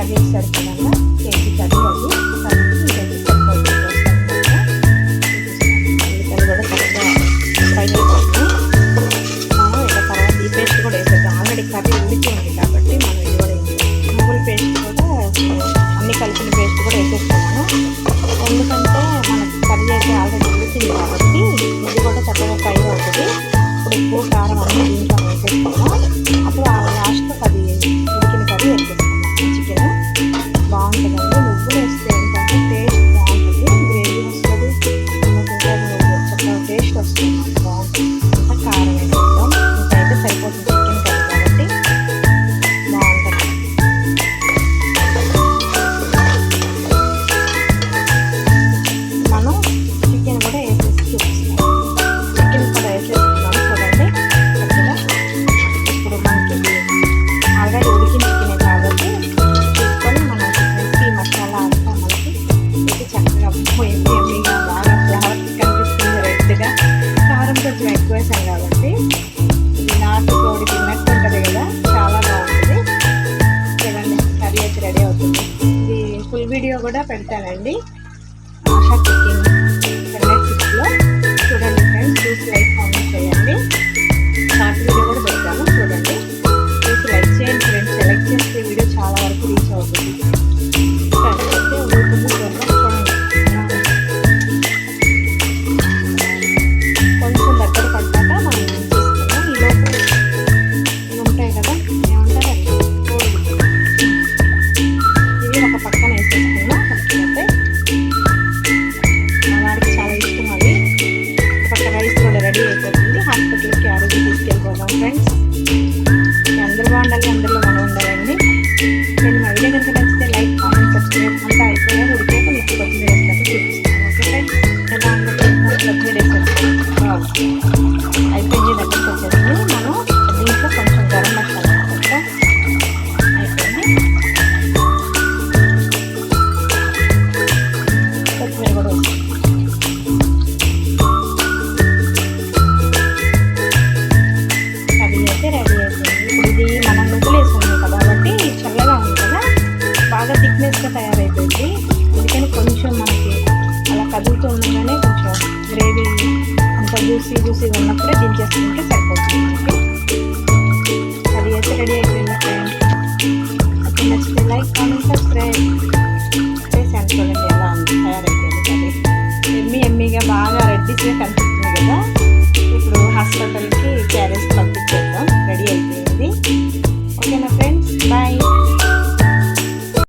కర్రీకి సరిపడంగా KG curry అది కర్రీకి సరిపోతుంది. ఉల్లిపాయలు కూడా సరిగ్గా ఫ్రై అయిపోతుంది. మనం ఇక తర్వాత ఈ పేస్ట్ కూడా వేసేద్దాం. ఆల్రెడీ కర్రీ ఉడికి ఉంది కాబట్టి మనం ఇది కూడా నువ్వుల పేస్ట్ కూడా అన్ని కలిపిన పేస్ట్ కూడా వేసేస్తున్నాను. ఎందుకంటే మనకి కర్రీ అయితే ఆల్రెడీ ఉడికింది కాబట్టి ఇది కూడా చక్కగా ఫ్రై అవుతుంది. ఇప్పుడు ఉప్పు కారం అన్నీ దీంట్లో వేసేసుకున్నాం. అప్పుడు లాస్ట్లో అది ఉడికిన కర్రీ వేసేసుకున్నాం. చికెన్ బాగుంటుందండి. నువ్వులు వేస్తే ఏంటంటే టేస్ట్ బాగుంటుంది, గ్రేవీ వస్తుంది, చక్కగా టేస్ట్ వస్తుంది, బాగుంటుంది. ఇంకా కారం వేసేస్తాం. ఇంకైతే సరిపోతుంది చికెన్ కర్రీ కాబట్టి బాగుంటుంది. మనం చికెన్ కూడా వేసేసి చూపిస్తాం. చికెన్ కూడా వేసేస్తున్నాం చూడండి. చక్కగా ఇప్పుడు మనకి ఆల్రెడీ ఉడికిన చికెన్ కాబట్టి తీసుకొని మనం చికెన్కి మసాలా అంతా మనకి ఇది చక్కగా ఎమ్మిగా బాగా ఫ్లేవర్ కనిపిస్తుంది. రెడ్గా కారం కొంచెం ఎక్కువ వేసాం కాబట్టి ఇది నాటు కోడి తిన్నట్టు ఉంటుంది కదా, చాలా బాగుంటుంది. చూడండి కర్రీ అయితే రెడీ అవుతుంది. ఇది ఫుల్ వీడియో కూడా పెడతానండి ఆశా కుకింగ్ నెట్ఫ్లిక్స్లో. చూడండి ఫ్రెండ్స్, చూసి లైక్ కామెంట్ చేయండి. షార్ట్ వీడియో కూడా పెడతాను చూడండి. చూసి లైక్ చేయండి ఫ్రెండ్స్. లైక్ చేస్తే వీడియో చాలా వరకు రీచ్ అవుతుంది. అయితే ఉడుకుతుంది చూడండి. కొంచెం దగ్గర పడ్డాక మనం ఏం చేసుకున్నాం, ఈలోపు ఇవి ఉంటాయి కదా, ఏమంటారు ఇవి ఒక పక్కన వేసేసుకున్నాం. కాకపోతే మా వాడికి చాలా ఇష్టం అవి. పక్క రైస్ కూడా రెడీ అయిపోతుంది. హాస్పిటల్కి ఆ రోజు తీసుకెళ్ళిపోదాం ఫ్రెండ్స్. అందరూ బాగుండాలి, అందరిలో మనం ఉండాలండి. నేను మా వీడియో కనుక నచ్చితే లైక్ కామెంట్ సబ్స్క్రైబ్ అంతా అయిపోయా ఉడిపోయాక మీకు కొత్తిమీర వేసినట్టు చూపిస్తాను. ఓకే ఫ్రెండ్స్, ఎలా ఉందో కొత్తిమీర వేసేస్తాను. అయిపోయింది, దగ్గరికి వచ్చేసి మనం దీంట్లో కొంచెం గరం మసాలా వేస్తాం. అయిపోయింది. కొత్తిమీర కూడా వేస్తాం. కర్రీ అయితే రెడీ అయిపోయింది. ఇప్పుడు ఇది మనం నువ్వులు వేసుకున్నాం కదా కాబట్టి చల్లగా ఉంది కదా, బాగా థిక్నెస్గా తయారైపోయింది. ఎందుకని కొంచెం మనకి అలా కదులుతూ ఉండగానే కొంచెం గ్రేవీ అంత జ్యూసీగా ఉన్నప్పుడే దించేసుకుంటే సరిపోతుంది మనకి. కర్రీ అయితే రెడీ అయిపోయింది ఫ్రెండ్స్. అయితే నచ్చితే లైక్ కామెంట్ సబ్స్క్రైబ్ చేశాను. చూడండి ఎలా ఉంది, తయారైపోయింది కర్రీ. ఎమ్మిగా బాగా రెడ్డిగా కనిపిస్తుంది కదా. ఇప్పుడు హాస్పిటల్కి క్యారేజ్ పంపించేద్దాం. రెడీ అయిపోయింది. ఓకేనా ఫ్రెండ్స్, బాయ్.